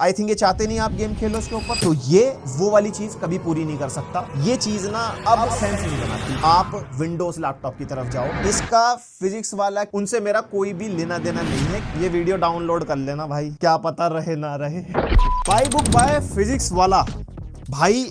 I think ये चाहते नहीं आप गेम खेलो उसके ऊपर, तो ये वो वाली चीज कभी पूरी नहीं कर सकता। ये चीज ना अब सेंस नहीं बनाती। आप विंडोज लैपटॉप की तरफ जाओ, इसका फिजिक्स वाला उनसे मेरा कोई भी लेना देना नहीं है। ये वीडियो डाउनलोड कर लेना भाई, क्या पता रहे ना रहे। बाय बुक बाय फिजिक्स वाला भाई,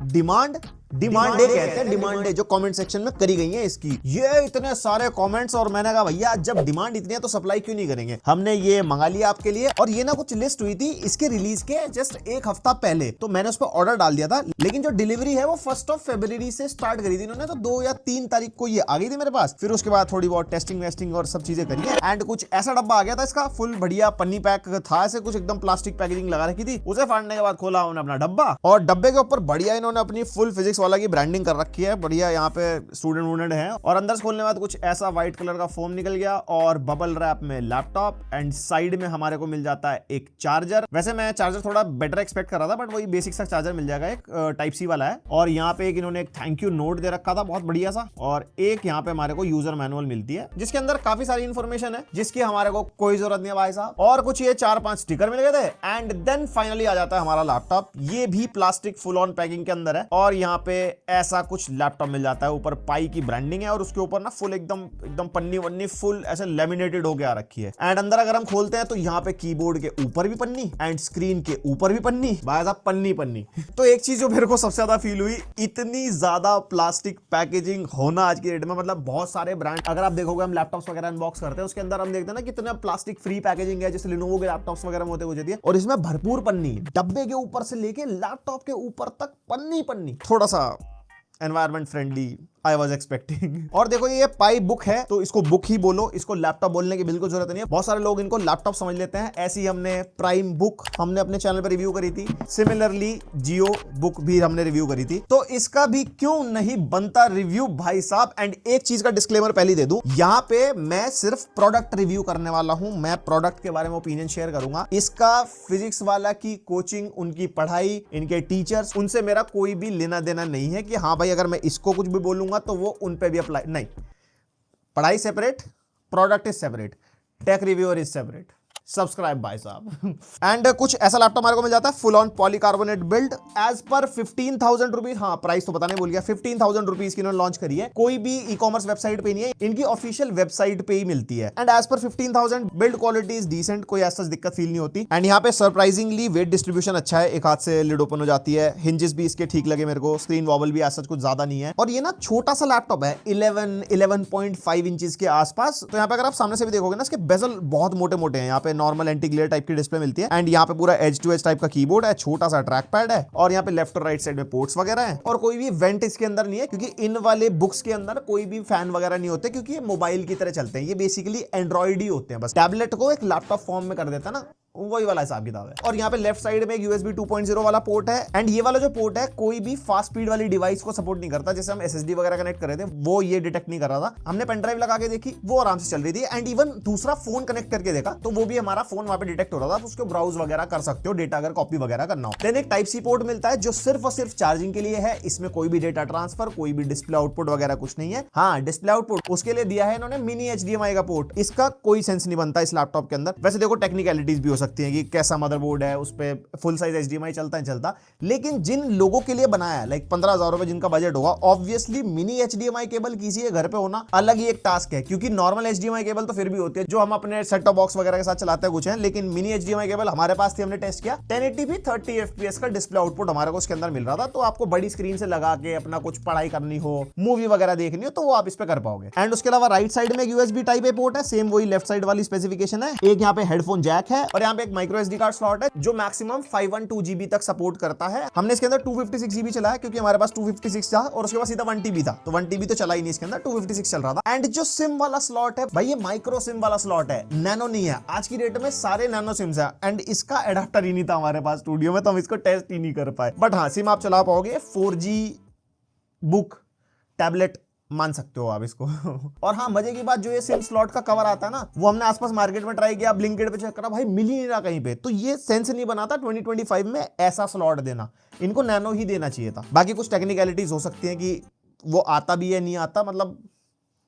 डिमांड डे कहते हैं, डिमांड डे जो कमेंट सेक्शन में करी गई है इसकी, ये इतने सारे कमेंट्स। और मैंने कहा भैया जब डिमांड इतनी है तो सप्लाई क्यों नहीं करेंगे। हमने ये मंगा लिया आपके लिए, और ये ना कुछ लिस्ट हुई थी इसके रिलीज के जस्ट एक हफ्ता पहले, तो मैंने उस पर ऑर्डर डाल दिया था। लेकिन जो डिलीवरी है वो 1 फरवरी से स्टार्ट करी थी इन्होंने, तो 2 या 3 तारीख को ये आ गई थी मेरे पास। फिर उसके बाद थोड़ी बहुत टेस्टिंग वेस्टिंग और सब चीजें करी है, एंड कुछ ऐसा डब्बा आ गया था इसका, फुल बढ़िया पन्नी पैक था, ऐसे कुछ एकदम प्लास्टिक पैकेजिंग लगा रखी थी। उसे फाड़ने के बाद खोला उन्होंने अपना डब्बा, और डब्बे के ऊपर बढ़िया इन्होंने अपनी फुल फिजिक्स वाला की ब्रांडिंग कर रखी है बढ़िया। यहाँ पे स्टूडेंट वूडेंट है, और अंदर से खोलने के बाद कुछ ऐसा व्हाइट कलर का फोम निकल गया, और बबल रैप में लैपटॉप, एंड साइड में हमारे को मिल जाता है एक चार्जर। वैसे मैं चार्जर थोड़ा बेटर एक्सपेक्ट कर रहा था, बट वही बेसिक सा चार्जर मिल जाएगा, एक टाइप सी वाला है। और यहाँ पे एक इन्होंने एक थैंक यू नोट दे रखा था बहुत बढ़िया सा, और एक यहाँ पे हमारे को यूजर मैनुअल मिलती है जिसके अंदर काफी सारी इंफॉर्मेशन है जिसकी हमारे को कोई जरूरत नहीं है भाई साहब। और कुछ ये 4-5 स्टिकर मिल गए थे, एंड देन फाइनली आ जाता है हमारा लैपटॉप। ये भी प्लास्टिक फुल ऑन पैकिंग के अंदर है, और यहाँ पे ऐसा कुछ लैपटॉप मिल जाता है। ऊपर पाई की ब्रांडिंग है, और उसके ऊपर ना फुल एकदम पन्नी वन्नी फुल ऐसे लेमिनेटेड होके आ रखी है। एंड अंदर अगर हम खोलते हैं तो यहाँ पे कीबोर्ड के ऊपर भी पन्नी, एंड स्क्रीन के ऊपर भी पन्नी, भाई साहब पन्नी। तो एक चीज जो मेरे को सबसे ज्यादा फील हुई, इतनी ज्यादा प्लास्टिक पैकेजिंग होना आज की डेट में। मतलब बहुत सारे ब्रांड अगर आप देखोगे, हम लैपटॉप्स वगैरह अनबॉक्स करते हैं, उसके अंदर हम देखते हैं ना कितना प्लास्टिक फ्री पैकेजिंग है, जैसे लिनोवो के लैपटॉप्स वगैरह में होते हैं, और इसमें भरपूर पन्नी, डब्बे के ऊपर से लेके लैपटॉप के ऊपर तक पन्नी। थोड़ा सा environment friendly I was expecting. और देखो ये पाई बुक है, तो इसको बुक ही बोलो, इसको लैपटॉप बोलने की बिल्कुल जरूरत नहीं है। बहुत सारे लोग इनको लैपटॉप समझ लेते हैं। ऐसी हमने प्राइम बुक हमने अपने चैनल पर रिव्यू करी थी, सिमिलरली जियो बुक भी हमने रिव्यू करी थी, तो इसका भी क्यों नहीं बनता रिव्यू भाई साहब। एंड एक चीज का डिस्क्लेमर पहले दे दूं, यहाँ पे मैं सिर्फ प्रोडक्ट रिव्यू करने वाला हूं, मैं प्रोडक्ट के बारे में ओपिनियन शेयर करूंगा। इसका फिजिक्स वाला की कोचिंग, उनकी पढ़ाई, इनके टीचर्स, उनसे मेरा कोई भी लेना देना नहीं है कि हाँ भाई अगर मैं इसको कुछ भी बोलूंगा तो वो उन पे भी अप्लाई नहीं। पढ़ाई separate, product is separate, tech reviewer is separate. Subscribe भाई साहब। एंड कुछ ऐसा लैपटॉप हमारे को मिल जाता है full on polycarbonate build, as per 15,000 rupees. हाँ प्राइस तो बताने भूल गया, 15,000 रुपीज की इन्होंने लॉन्च करी है। कोई भी ई कॉमर्स वेबसाइट पे नहीं है, इनकी ऑफिशियल वेबसाइट पे ही मिलती है। And as per 15,000 build quality is decent, कोई ऐसा दिक्कत फील नहीं होती। एंड यहाँ पे सरप्राइजिंगली वेट डिस्ट्रीब्यूशन अच्छा है, एक हाथ से लिड ओपन हो जाती है। हिंजेस भी इसके ठीक लगे मेरे को, स्क्रीन वॉबल भी ऐसा कुछ ज्यादा नहीं है। और ये ना छोटा सा लैपटॉप है, 11.5 इंचेस के आसपास। तो यहाँ पे अगर आप सामने से भी देखोगे ना, इसके बेजल बहुत मोटे मोटे हैं। यहाँ पे नॉर्मल एंटी ग्लेयर की डिस्प्ले मिलती है, एंड यहाँ पे पूरा एज टू एज टाइप का कीबोर्ड है, छोटा सा ट्रैक पैड है, और यहाँ पे लेफ्ट और राइट साइड में पोर्ट्स वगैरह हैं। और कोई भी वेंट इसके अंदर नहीं है, क्योंकि इन वाले बुक्स के अंदर कोई भी फैन वगैरह नहीं होते, क्योंकि ये मोबाइल की तरह चलते हैं। ये बेसिकली एंड्रॉइड ही होते हैं, बस टैबलेट को एक लैपटॉप फॉर्म में कर देता है ना, वही वाला हिसाब किताब है। और यहाँ पे लेफ्ट साइड में एक USB 2.0 वाला पोर्ट है, एंड ये वाला जो पोर्ट है कोई भी फास्ट स्पीड वाली डिवाइस को सपोर्ट नहीं करता। जैसे हम SSD वगैरह कनेक्ट कर रहे थे, वो ये डिटेक्ट नहीं कर रहा था। हमने पेन ड्राइव लगा के देखी, वो आराम से चल रही थी। एंड इवन दूसरा फोन कनेक्ट करके देखा, तो वो भी हमारा फोन वहां पे डिटेक्ट हो रहा था, तो उसको ब्राउज वगैरह कर सकते हो, डेटा अगर कॉपी वगैरह करना हो। देन एक टाइप सी पोर्ट मिलता है जो सिर्फ और सिर्फ चार्जिंग के लिए है। इसमें कोई भी डेटा ट्रांसफर, कोई भी डिस्प्ले आउटपुट वगैरह कुछ नहीं है। हाँ डिस्प्ले आउटपुट उसके लिए दिया है इन्होंने मिनी HDMI का पोर्ट। इसका कोई सेंस नहीं बनता इस लैपटॉप के अंदर। वैसे देखो टेक्निकलिटीज भी हो सकती है कि कैसा मदरबोर्ड है, उस पे फुल साइज HDMI चलता है चलता, लेकिन जिन लोगों के लिए बनाया है, लाइक 15,000 रुपए जिनका बजट होगा, ऑब्वियसली मिनी HDMI केबल किसी के घर पे होना अलग ही एक टास्क है। क्योंकि नॉर्मल HDMI केबल तो फिर भी होती है जो हम अपने सेट टॉप बॉक्स वगैरह के साथ चलाते हैं कुछ है, लेकिन मिनी HDMI केबल हमारे पास थी, हमने टेस्ट किया। 1080p 30 FPS का डिस्प्ले आउटपुट हमारे को उसके अंदर मिल रहा था। तो आपको बड़ी स्क्रीन से लगा के अपना कुछ पढ़ाई करनी हो, मूवी वगैरह देखनी हो, तो वो आप इस पे कर पाओगे। एंड उसके अलावा राइट साइड में USB टाइप ए पोर्ट है, सेम वही लेफ्ट साइड वाली स्पेसिफिकेशन है। एक यहाँ पे हेडफोन जैक है, और यहाँ पे एक माइक्रो SD कार्ड स्लॉट है जो मैक्सिमम 512 GB तक सपोर्ट करता है। हमने इसके अंदर 256 GB चला है, क्योंकि हमारे पास 256 था, और उसके बाद सीधा 1 TB था, तो 1 TB तो चला ही नहीं, इसके अंदर 256 चल रहा था। एंड जो सिम वाला स्लॉट है भाई, ये माइक्रो सिम वाला स्लॉट है, नैनो नहीं है। आज की डेट में सारे नैनो सिम्स है, एंड इसका एडाप्टर ही नहीं था हमारे पास स्टूडियो में, तो हम इसको टेस्ट ही नहीं कर पाए। बट हाँ सिम आप चला पाओगे, 4G बुक टैबलेट मान सकते हो आप इसको। और हाँ मजे की बात, जो ये सिम स्लॉट का कवर आता है ना, वो हमने आसपास मार्केट में ट्राई किया, ब्लिंकिट पे चेक करा, भाई मिल ही नहीं रहा कहीं पे। तो ये सेंस नहीं बनाता 2025 में ऐसा स्लॉट देना, इनको नैनो ही देना चाहिए था। बाकी कुछ टेक्निकलिटीज हो सकती हैं कि वो आता भी है नहीं आता, मतलब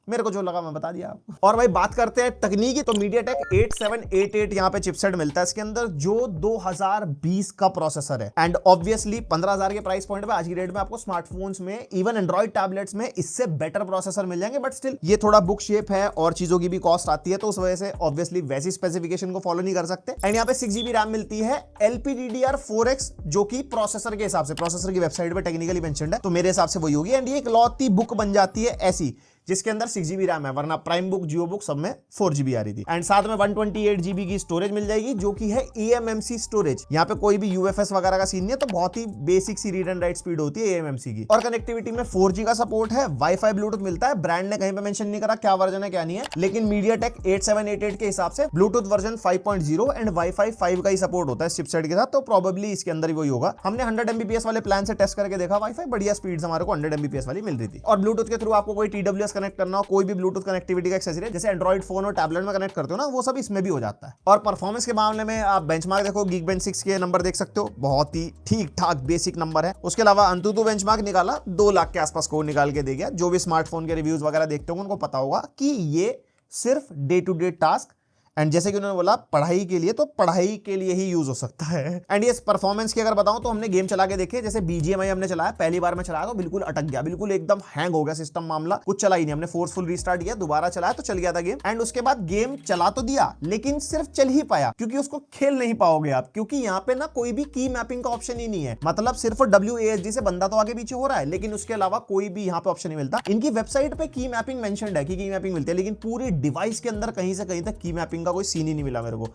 मेरे को जो लगा मैं बता दिया आपको। और भाई बात करते हैं तकनीकी, तो MediaTek 8788 यहाँ पे चिपसेट मिलता है इसके अंदर, जो 2020 का प्रोसेसर है। एंड ऑब्वियसली 15,000 के प्राइस पॉइंट पे आज की डेट में आपको स्मार्टफोन्स में, इवन एंड्रॉइड टैबलेट्स में इससे बेटर प्रोसेसर मिल जाएंगे, बट स्टिल ये थोड़ा बुक शेप है और चीजों की भी कॉस्ट आती है, तो उस वजह से ऑब्वियसली वैसी स्पेसिफिकेशन को फॉलो नहीं कर सकते। एंड यहाँ पे 6GB रैम मिलती है LPDDR4X, जो कि प्रोसेसर के हिसाब से, प्रोसेसर की वेबसाइट पे टेक्निकली मेंशन्ड है, तो मेरे हिसाब से वही होगी। एंड ये इकलौती बुक बन जाती है ऐसी जिसके अंदर 6GB रैम है, वरना प्राइम बुक, जियो बुक सब में 4GB आ रही थी। एंड साथ में 128GB की स्टोरेज मिल जाएगी, जो कि है eMMC स्टोरेज। यहाँ पे कोई भी UFS वगैरह का सीन नहीं है, तो बहुत ही बेसिक सी रीड एंड राइट स्पीड होती है eMMC की। और कनेक्टिविटी में 4G का सपोर्ट है, वाईफाई ब्लूटूथ मिलता है। ब्रांड ने कहीं पे मेंशन नहीं करा क्या वर्जन है क्या नहीं है, लेकिन MediaTek 8788 के हिसाब से ब्लूटूथ वर्जन 5.0 एंड वाईफाई 5 का ही सपोर्ट होता है इस चिपसेट के साथ, तो प्रोबेबली इसके अंदर ही वही होगा। हमने 100 Mbps वाले प्लान से टेस्ट करके देखा, वाईफाई बढ़िया स्पीड हमारे को 100 Mbps वाली मिल रही थी। और ब्लूटूथ के थ्रू आपको कोई TWS कनेक्ट करना हो, कोई भी ब्लूटूथ कनेक्टिविटी का एक्सेसरी जैसे एंड्रॉइड फोन और टैबलेट में कनेक्ट करते हो ना, वो सब इसमें भी हो जाता है। और परफॉर्मेंस के मामले में आप बेंचमार्क देखो, Geekbench 6 के नंबर देख सकते हो, बहुत ही ठीक ठाक बेसिक नंबर है। उसके अलावा अंतुतु बेंचमार्क निकाला, 2 लाख के आसपास स्कोर निकाल के दे गया। जो भी स्मार्टफोन के रिव्यूज वगैरह देखते होंगे उनको पता होगा कि ये सिर्फ day to day task, and जैसे कि उन्होंने बोला पढ़ाई के लिए, तो पढ़ाई के लिए ही यूज हो सकता है। एंड ये परफॉर्मेंस की अगर बताऊं तो हमने गेम चला के देखे, जैसे BGMI हमने चलाया, पहली बार में चलाया तो बिल्कुल अटक गया, बिल्कुल एकदम हैंग हो गया सिस्टम, मामला कुछ चला ही नहीं। हमने फोर्सफुल रीस्टार्ट किया, दोबारा चलाया तो चल गया था गेम। एंड उसके बाद गेम चला तो दिया, लेकिन सिर्फ चल ही पाया, क्योंकि उसको खेल नहीं पाओगे आप, क्योंकि यहाँ पे ना कोई भी की मैपिंग का ऑप्शन ही नहीं है। मतलब सिर्फ WASD से बंदा तो आगे पीछे हो रहा है, लेकिन उसके अलावा कोई भी यहाँ पे ऑप्शन नहीं मिलता। इनकी वेबसाइट पे की मैपिंग मेंशन्ड है कि की मैपिंग मिलती है, लेकिन पूरी डिवाइस के अंदर कहीं से कहीं तक की मैपिंग का कोई सीन ही नहीं मिला मेरे को।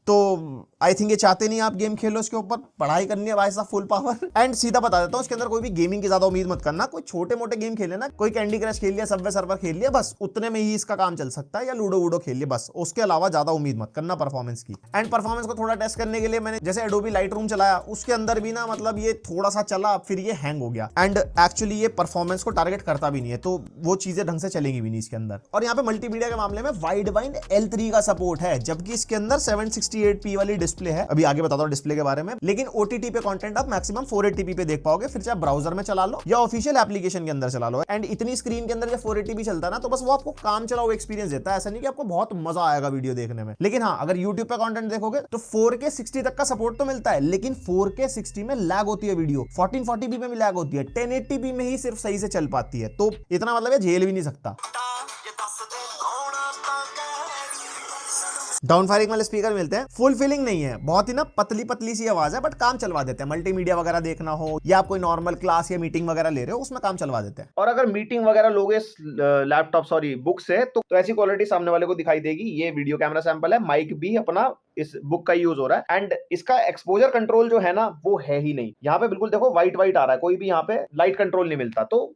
तो आई थिंक ये चाहते नहीं आप गेम खेलो, इसके ऊपर पढ़ाई करनी है भाई साहब फुल पावर। एंड सीधा बता देता हूं, इसके अंदर कोई भी गेमिंग की ज्यादा उम्मीद मत करना। कोई छोटे मोटे गेम खेले ना, कोई कैंडी क्रश खेल लिया, सबवे सर्वर खेल लिया, बस उतने में ही इसका काम चल सकता है, या लूडो वूडो खेल लिया, बस उसके अलावा ज्यादा उम्मीद मत करना परफॉर्मेंस की। एंड परफॉर्मेंस को थोड़ा टेस्ट करने के लिए मैंने जैसे एडोबी लाइटरूम चलाया, उसके अंदर भी ना मतलब ये थोड़ा सा चला, फिर ये हैंग हो गया। एंड एक्चुअली ये परफॉर्मेंस को टारगेट करता भी नहीं है, तो वो चीजें ढंग से चलेंगी भी नहीं इसके अंदर। और यहाँ पे मल्टीमीडिया के मामले में वाइडवाइन L3 का सपोर्ट है, जबकि इसके अंदर 768p वाली डिस्प्ले है। अभी आगे बताता हूं डिस्प्ले के बारे में, लेकिन OTT पे कंटेंट आप मैक्सिमम 480p पे देख पाओगे, फिर चाहे ब्राउजर में चला लो या ऑफिशियल एप्लीकेशन के अंदर चला लो। एंड इतनी स्क्रीन के अंदर जब 480p चलता है ना, तो बस वो आपको काम चलाओ एक्सपीरियंस देता है, ऐसा नहीं कि आपको बहुत मजा आएगा वीडियो देखने में। लेकिन हाँ, अगर YouTube पे कंटेंट देखोगे तो 4K 60 तक का सपोर्ट तो मिलता है, लेकिन 4K 60 में लैग होती है वीडियो, 1440p में भी लैग होती है, 1080p में ही सिर्फ सही से चल पाती है। तो इतना मतलब है झेल भी नहीं सकता। डाउन फायरिंग वाले स्पीकर मिलते हैं, फुल फीलिंग नहीं है, बहुत ही ना पतली पतली सी आवाज है, बट काम चलवा देते हैं। मल्टीमीडिया वगैरह देखना हो या आप कोई नॉर्मल क्लास या मीटिंग वगैरह ले रहे हो, उसमें काम चलवा देते हैं। और अगर मीटिंग वगैरह लोगे लैपटॉप बुक से, तो ऐसी क्वालिटी सामने वाले को दिखाई देगी। ये वीडियो कैमरा सैंपल है, माइक भी अपना इस बुक का यूज हो रहा है। एंड इसका एक्सपोजर कंट्रोल जो है ना, वो है ही नहीं। यहाँ पे बिल्कुल देखो व्हाइट व्हाइट आ रहा है, कोई भी यहाँ पे लाइट कंट्रोल नहीं मिलता, तो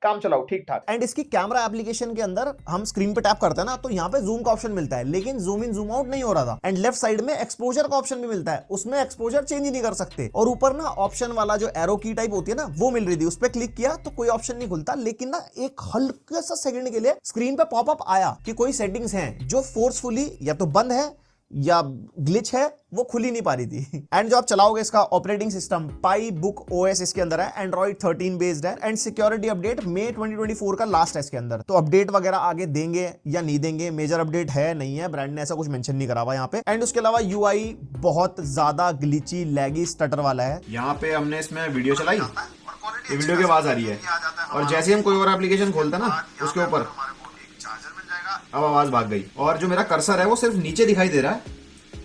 काम चलाओ ठीक ठाक। एंड इसकी कैमरा एप्लीकेशन के अंदर हम स्क्रीन पे टैप करते हैं ना, तो यहाँ पे जूम का ऑप्शन मिलता है, लेकिन जूम इन जूम आउट नहीं हो रहा था। एंड लेफ्ट साइड में एक्सपोजर का ऑप्शन भी मिलता है, उसमें एक्सपोजर चेंज ही नहीं कर सकते। और ऊपर ना ऑप्शन वाला जो एरो की टाइप होती है ना, वो मिल रही थी, उस पर क्लिक किया तो कोई ऑप्शन नहीं खुलता, लेकिन ना एक हल्के सा सेकंड के लिए स्क्रीन पे पॉपअप आया कि कोई सेटिंग्स हैं जो फोर्सफुली या तो बंद है या ग्लिच है, वो खुल ही नहीं पा रही थी। एंड जो आप चलाओगे, इसका ऑपरेटिंग सिस्टम पाई बुक OS इसके अंदर है, एंड्रॉइड 13 बेस्ड है। एंड सिक्योरिटी अपडेट मई 2024 का लास्ट है इसके अंदर, तो अपडेट वगैरह आगे देंगे या नहीं देंगे, मेजर अपडेट है नहीं है, ब्रांड ने ऐसा कुछ मेंशन नहीं करा हुआ यहाँ पे। एंड उसके अलावा UI बहुत ज्यादा ग्लिची, लैगी, स्टटर वाला है। यहाँ पे हमने इसमें वीडियो चलाई, ये वीडियो की आवाज आ रही है, और जैसे हम कोई और एप्लीकेशन खोलते हैं ना, उसके ऊपर अब आवाज भाग गई। और जो मेरा कर्सर है वो सिर्फ नीचे दिखाई दे रहा है,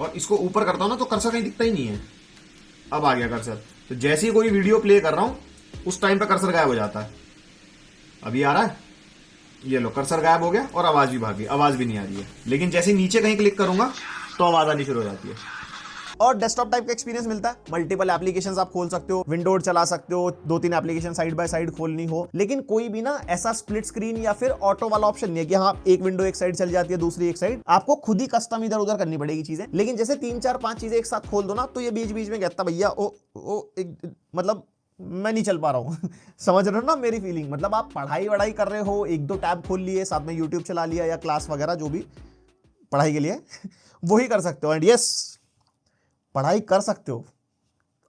और इसको ऊपर करता हूं ना तो कर्सर कहीं दिखता ही नहीं है। अब आ गया कर्सर, तो जैसे ही कोई वीडियो प्ले कर रहा हूं उस टाइम पे कर्सर गायब हो जाता है। अभी आ रहा है, ये लो कर्सर गायब हो गया और आवाज भी भाग गई, आवाज भी नहीं आ रही है। लेकिन जैसे ही नीचे कहीं क्लिक करूंगा तो आवाज आनी शुरू हो जाती है। और डेस्कटॉप टाइप का एक्सपीरियंस मिलता है, मल्टीपल एप्लीकेशंस आप खोल सकते हो, विंडोज चला सकते हो, 2-3 एप्लीकेशन साइड बाय साइड खोलनी हो। लेकिन कोई भी ना ऐसा स्प्लिट स्क्रीन या फिर ऑटो वाला ऑप्शन नहीं है कि हाँ एक विंडो एक साइड चल जाती है, दूसरी एक साइड, आपको खुद ही कस्टम इधर उधर करनी पड़ेगी चीजें। लेकिन जैसे 3-4-5 चीजें एक साथ खोल दो ना, तो ये बीच बीच में कहता भैया मतलब मैं नहीं चल पा रहा हूँ। समझ रहे हो ना मेरी फीलिंग? मतलब आप पढ़ाई वढ़ाई कर रहे हो, 1-2 टैब खोल लिए, साथ में यूट्यूब चला लिया या क्लास वगैरह जो भी पढ़ाई के लिए वही कर सकते हो। एंड यस, पढ़ाई कर सकते हो।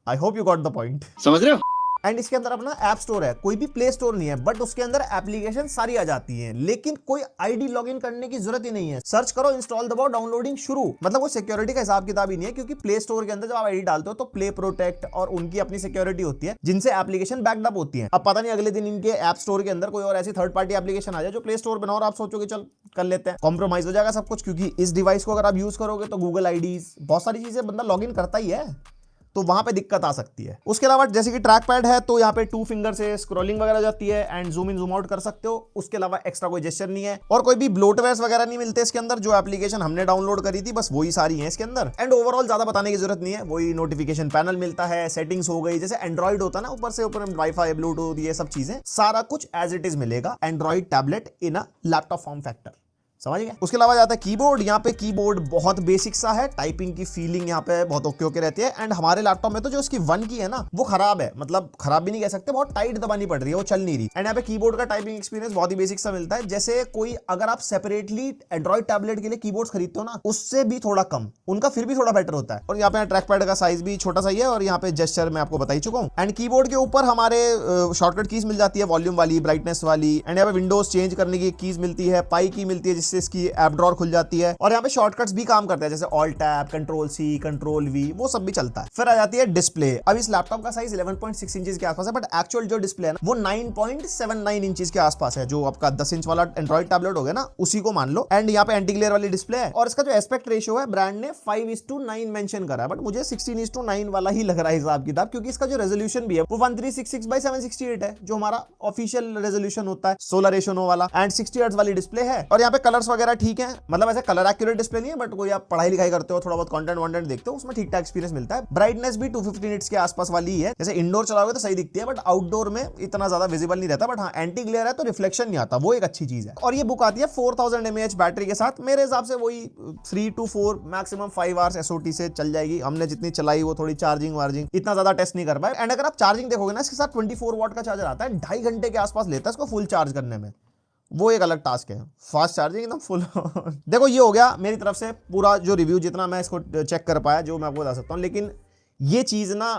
I hope you got the point. समझ रहे हो? एंड इसके अंदर अपना ऐप स्टोर है, कोई भी प्ले स्टोर नहीं है, बट उसके अंदर एप्लीकेशन सारी आ जाती हैं, लेकिन कोई आईडी लॉगिन करने की जरूरत ही नहीं है। सर्च करो, इंस्टॉल दबाओ, डाउनलोडिंग शुरू। मतलब वो सिक्योरिटी का हिसाब किताब ही नहीं है, क्योंकि प्ले स्टोर के अंदर जब आप आईडी डालते हो तो प्ले प्रोटेक्ट और उनकी अपनी सिक्योरिटी होती है, जिनसे एप्लीकेशन बैकअप होती है। अब पता नहीं अगले दिन इनके ऐप स्टोर के अंदर कोई और ऐसी थर्ड पार्टी एप्लीकेशन आ जाए जो प्ले स्टोर बनाओ और आप सोचोगे चल कर लेते हैं, कॉम्प्रोमाइज हो जाएगा सब कुछ, क्योंकि इस डिवाइस को अगर आप यूज करोगे तो गूगल आईडीज, बहुत सारी चीजें बंदा लॉगिन करता ही है, तो वहां पे दिक्कत आ सकती है। उसके अलावा जैसे कि ट्रैक पैड है तो यहाँ पे 2 फिंगर से स्क्रॉलिंग वगैरह जाती है and zoom in zoom out कर सकते हो। उसके अलावा एक्स्ट्रा कोई जेस्चर नहीं है और कोई भी ब्लोटवेयर्स वगैरह नहीं मिलते इसके अंदर। जो एप्लीकेशन हमने डाउनलोड करी थी बस वही सारी है इसके अंदर। एंड ओवरऑल ज्यादा बताने की जरूरत नहीं है, वही नोटिफिकेशन पैनल मिलता है, सेटिंग्स हो गई, जैसे एंड्रॉइड होता है ना, ऊपर से ऊपर वाईफाई, ब्लूटूथ, ये सब चीजें, सारा कुछ एज इट इज मिलेगा Android tablet in a laptop form factor. समझ गए। उसके अलावा जाता है कीबोर्ड। यहाँ पे कीबोर्ड बहुत बेसिक सा है, टाइपिंग की फीलिंग यहाँ पे बहुत ओके ओके रहती है। एंड हमारे लैपटॉप में तो जो इसकी 1 की है ना वो खराब है, मतलब खराब भी नहीं कह सकते, बहुत टाइट दबानी पड़ रही है, वो चल नहीं रही। एंड यहाँ पे कीबोर्ड का टाइपिंग एक्सपीरियंस बहुत ही बेसिक सा मिलता है। जैसे कोई अगर आप सेपरेटली एंड्रॉइड टैबलेट के लिए कीबोर्ड खरीदते हो ना, उससे भी थोड़ा कम, उनका फिर भी थोड़ा बेटर होता है। और यहाँ पे ट्रैक पैड का साइज भी छोटा सा ही है और यहाँ पे जेस्चर मैं आपको बता ही चुका हूँ। एंड कीबोर्ड के ऊपर हमारे शॉर्टकट कीज मिल जाती है, वॉल्यूम वाली, ब्राइटनेस वाली। एंड यहाँ पे विंडोज चेंज करने की कीज मिलती है, पाई की मिलती है जिससे इसकी ऐप ड्रॉर खुल जाती है। और यहाँ पे शॉर्टकट्स भी काम करते हैं, जैसे alt tab, control C, control V, वो सब भी चलता है। फिर आ जाती है डिस्प्ले। अब इस लैपटॉप का साइज 11.6 इंचेस के आसपास है, बट एक्चुअल जो डिस्प्ले है ना वो 9.79 इंचेस के आसपास है। जो आपका 10 इंच वाला एंड्रॉइड टैबलेट हो गया ना, उसी को मान लो। एंड यहाँ पे एंटी ग्लेयर वाली डिस्प्ले है और इसका जो एस्पेक्ट रेशियो है ब्रांड ने 5:9 मेंशन करा है, बट मुझे 16:9 वाला ही लग रहा है हिसाब किताब, क्योंकि इसका जो रेजोल्यूशन भी है वो 1366x768 है, जो हमारा ऑफिशियल रेजोल्यूशन होता है 16:9 वाला। एंड 60 हर्ट्ज वाली डिस्प्ले है। और यहाँ पे कलर्स वगैरह ठीक है, मतलब ऐसे कलर एक्यूरेट डिस्प्ले नहीं है, बट कोई आप पढ़ाई लिखाई करते हो, थोड़ा बहुत कंटेंट वॉन्टेंट देखते हो, उसमें ठीक ठाक एक्सपीरियंस मिलता है। ब्राइटनेस भी 250 निट्स के आसपास वाली ही है, जैसे इंडोर चलाओगे तो सही दिखती है, बट आउटडोर में इतना ज्यादा विजिबल नहीं रहता। बट हाँ, एंटी ग्लेयर है तो रिफ्लेक्शन नहीं आता, वो एक अच्छी चीज है। और ये बुक आती है 4000 mAh बैटरी के साथ। मेरे हिसाब से वही 3 to 4 मैक्सिमम 5 आवर्स एसओटी से चल जाएगी। हमने जितनी चलाई वो थोड़ी चार्जिंग वार्जिंग इतना ज्यादा टेस्ट नहीं कर पाए। एंड अगर आप चार्जिंग देखोगे ना, इसके साथ 24 वॉट का चार्जर आता है, 2.5 घंटे के आसपास लेता है इसको फुल चार्ज करने में, वो एक अलग टास्क है। फास्ट चार्जिंग एकदम फुल। देखो ये हो गया मेरी तरफ से पूरा जो रिव्यू, जितना मैं इसको चेक कर पाया, जो मैं आपको बता सकता हूं। लेकिन ये चीज ना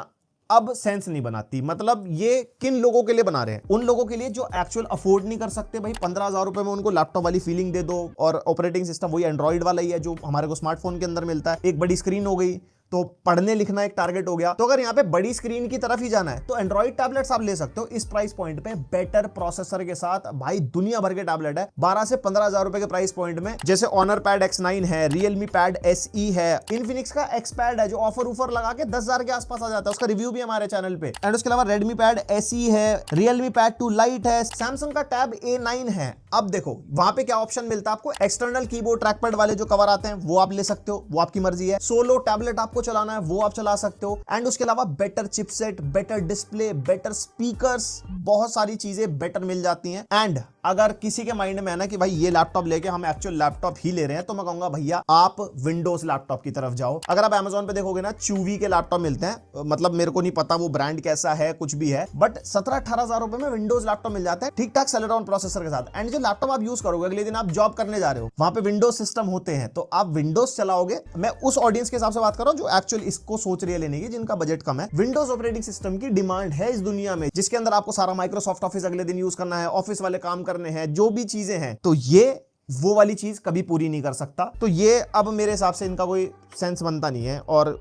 अब सेंस नहीं बनाती। मतलब ये किन लोगों के लिए बना रहे हैं? उन लोगों के लिए जो एक्चुअल अफोर्ड नहीं कर सकते। भाई 15,000 रुपए में उनको लैपटॉप वाली फीलिंग दे दो और ऑपरेटिंग सिस्टम वही एंड्रॉइड वाला ही है जो हमारे को स्मार्टफोन के अंदर मिलता है। एक बड़ी स्क्रीन हो गई तो पढ़ने लिखना एक टारगेट हो गया। तो अगर यहाँ पे बड़ी स्क्रीन की तरफ ही जाना है तो एंड्रॉइड टैबलेट्स आप ले सकते हो इस प्राइस पॉइंट पे, बेटर प्रोसेसर के साथ। भाई दुनिया भर के टैबलेट है 12 से 15,000 रुपए के प्राइस पॉइंट में, जैसे ऑनर पैड X9 है, रियलमी पैड SE है, इन्फिनिक्स का X पैड है जो ऑफर ऊफर लगा के 10,000 के आसपास आ जाता है, उसका रिव्यू भी हमारे चैनल पे। एंड उसके अलावा रेडमी पैड SE है, रियलमी पैड 2 लाइट है, सैमसंग का टैब A9 है। अब देखो वहां पे क्या ऑप्शन मिलता है आपको, एक्सटर्नल कीबोर्ड ट्रैक पैड वाले जो कवर आते हैं वो आप ले सकते हो, वो आपकी मर्जी है। सोलो टैबलेट आपको चलाना है वो आप चला सकते हो। एंड उसके अलावा better chipset, better display, better speakers, बहुत सारी चीजें बेटर मिल जाती हैं। एंड अगर किसी के माइंड में है ना कि भाई ये लैपटॉप लेके हम एक्चुअल लैपटॉप ही ले रहे हैं, तो मैं कहूंगा भैया आप विंडोज लैपटॉप की तरफ जाओ। अगर आप Amazon पे देखोगे ना, चूवी के लैपटॉप मिलते हैं, मतलब मेरे को नहीं पता वो ब्रांड कैसा है, कुछ भी है, बट 17-18 हजार रुपए में विंडोज लैपटॉप मिल जाता है ठीक ठाक सेलेरॉन प्रोसेसर के साथ। एंड जो लैपटॉप आप यूज करोगे, अगले दिन आप जॉब करने जा रहे हो, वहां पे विंडोज सिस्टम होते हैं, तो आप विंडोज चलाओगे। मैं उस ऑडियंस के हिसाब से बात कर रहा हूं जो एक्चुअल इसको सोच रही है लेने की, जिनका बजट कम है। विंडोज ऑपरेटिंग सिस्टम की डिमांड है इस दुनिया में, जिसके अंदर आपको सारा माइक्रोसॉफ्ट ऑफिस अगले दिन यूज करना है, ऑफिस वाले काम करने हैं, जो भी चीजें हैं, तो ये वो वाली चीज कभी पूरी नहीं कर सकता। तो ये अब मेरे हिसाब से इनका कोई सेंस बनता नहीं है। और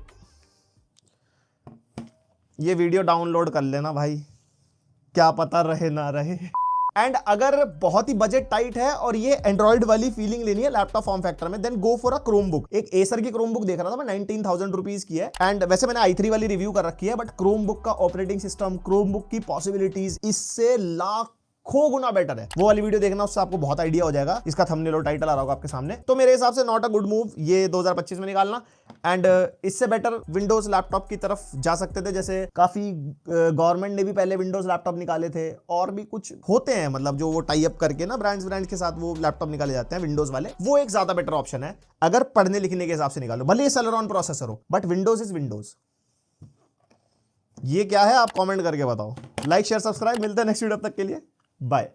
ये वीडियो डाउनलोड कर लेना भाई, क्या पता रहे ना रहे। एंड अगर बहुत ही बजट टाइट है और ये एंड्रॉइड वाली फीलिंग लेनी है लैपटॉप फॉर्म फैक्टर में, then go for a Chromebook. एक एसर की क्रोमबुक देख रहा था मैं, 19,000 रुपीज की है। एंड वैसे मैंने i3 वाली रिव्यू कर रखी है, बट क्रोमबुक का ऑपरेटिंग सिस्टम, क्रोमबुक की पॉसिबिलिटीज इससे लाखों गुना बेटर है। वो वाली वीडियो देखना, उससे आपको बहुत आइडिया हो जाएगा। इसका थंबनेल और टाइटल आ रहा होगा आपके सामने। तो मेरे हिसाब से नॉट अ गुड मूव ये 2025 में निकालना। एंड इससे बेटर विंडोज लैपटॉप की तरफ जा सकते थे, जैसे काफी गवर्नमेंट ने भी पहले विंडोज लैपटॉप निकाले थे, और भी कुछ होते हैं, मतलब जो वो टाई अप करके ना ब्रांड्स के साथ वो लैपटॉप निकाले जाते हैं विंडोज वाले। वो एक ज्यादा बेटर ऑप्शन है अगर पढ़ने लिखने के हिसाब से निकालो, भले ये सेलेरॉन प्रोसेसर हो, बट विंडोज इज विंडोज। ये क्या है आप कमेंट करके बताओ। लाइक शेयर सब्सक्राइब, मिलते हैं नेक्स्ट वीडियो, तक के लिए बाय।